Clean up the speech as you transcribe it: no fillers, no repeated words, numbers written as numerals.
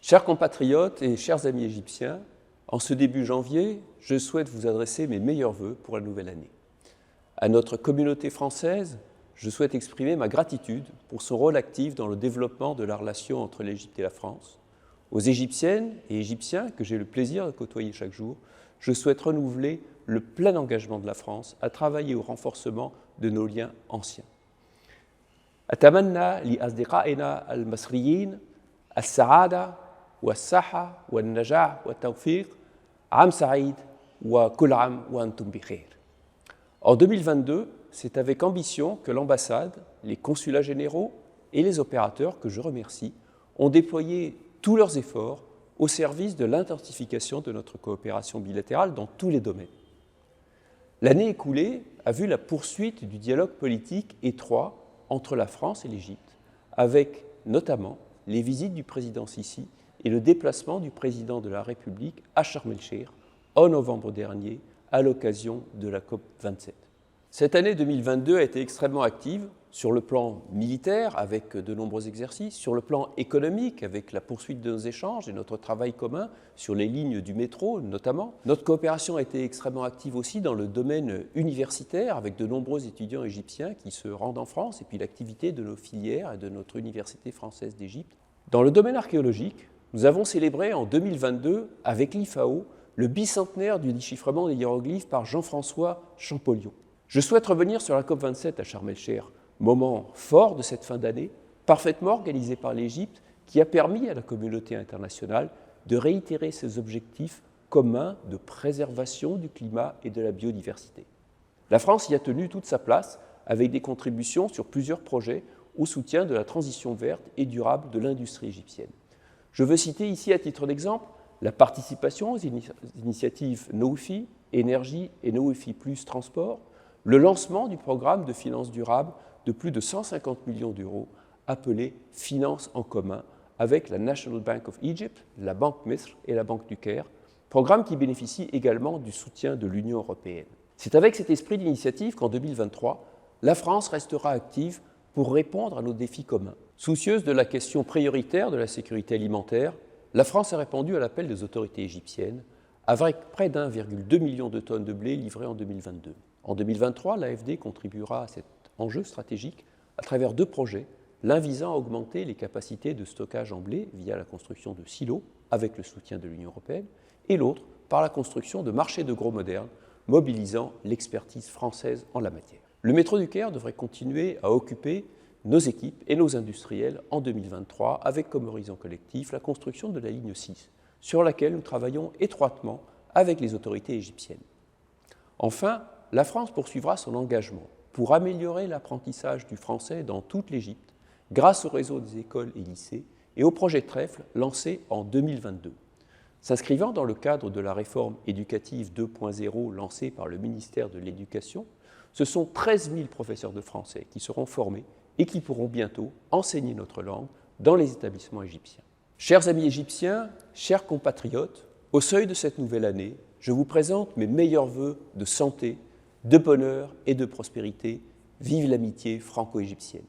Chers compatriotes et chers amis égyptiens, en ce début janvier, je souhaite vous adresser mes meilleurs vœux pour la nouvelle année. À notre communauté française, je souhaite exprimer ma gratitude pour son rôle actif dans le développement de la relation entre l'Égypte et la France. Aux Égyptiennes et Égyptiens que j'ai le plaisir de côtoyer chaque jour, je souhaite renouveler le plein engagement de la France à travailler au renforcement de nos liens anciens. أتمنى لأصدقائنا المصريين السعادة والصحة والنجاح والتوفيق. عام سعيد وكل عام وأنتم بخير. En 2022, c'est avec ambition que l'ambassade, les consulats généraux et les opérateurs que je remercie ont déployé tous leurs efforts au service de l'intensification de notre coopération bilatérale dans tous les domaines. L'année écoulée a vu la poursuite du dialogue politique étroit entre la France et l'Égypte, avec notamment les visites du président Sisi et le déplacement du président de la République à Sharm el-Cheikh en novembre dernier à l'occasion de la COP27. Cette année 2022 a été extrêmement active sur le plan militaire avec de nombreux exercices, sur le plan économique avec la poursuite de nos échanges et notre travail commun sur les lignes du métro notamment. Notre coopération a été extrêmement active aussi dans le domaine universitaire avec de nombreux étudiants égyptiens qui se rendent en France et puis l'activité de nos filières et de notre Université française d'Égypte. Dans le domaine archéologique, nous avons célébré en 2022 avec l'IFAO le bicentenaire du déchiffrement des hiéroglyphes par Jean-François Champollion. Je souhaite revenir sur la COP27 à Sharm el-Cheikh, moment fort de cette fin d'année, parfaitement organisé par l'Égypte, qui a permis à la communauté internationale de réitérer ses objectifs communs de préservation du climat et de la biodiversité. La France y a tenu toute sa place avec des contributions sur plusieurs projets au soutien de la transition verte et durable de l'industrie égyptienne. Je veux citer ici à titre d'exemple la participation aux initiatives NOFI, Énergie et NOFI Plus Transport, le lancement du programme de finances durables de plus de 150 millions d'euros appelé Finances en commun avec la National Bank of Egypt, la Banque Misr et la Banque du Caire, programme qui bénéficie également du soutien de l'Union européenne. C'est avec cet esprit d'initiative qu'en 2023, la France restera active pour répondre à nos défis communs. Soucieuse de la question prioritaire de la sécurité alimentaire, la France a répondu à l'appel des autorités égyptiennes avec près d'1,2 million de tonnes de blé livrées en 2022. En 2023, l'AFD contribuera à cet enjeu stratégique à travers deux projets, l'un visant à augmenter les capacités de stockage en blé via la construction de silos avec le soutien de l'Union européenne et l'autre par la construction de marchés de gros modernes mobilisant l'expertise française en la matière. Le métro du Caire devrait continuer à occuper nos équipes et nos industriels en 2023 avec comme horizon collectif la construction de la ligne 6 sur laquelle nous travaillons étroitement avec les autorités égyptiennes. Enfin, la France poursuivra son engagement pour améliorer l'apprentissage du français dans toute l'Égypte grâce au réseau des écoles et lycées et au projet Trèfle lancé en 2022. S'inscrivant dans le cadre de la réforme éducative 2.0 lancée par le ministère de l'Éducation, ce sont 13 000 professeurs de français qui seront formés et qui pourront bientôt enseigner notre langue dans les établissements égyptiens. Chers amis égyptiens, chers compatriotes, au seuil de cette nouvelle année, je vous présente mes meilleurs vœux de santé, de bonheur et de prospérité. Vive l'amitié franco-égyptienne.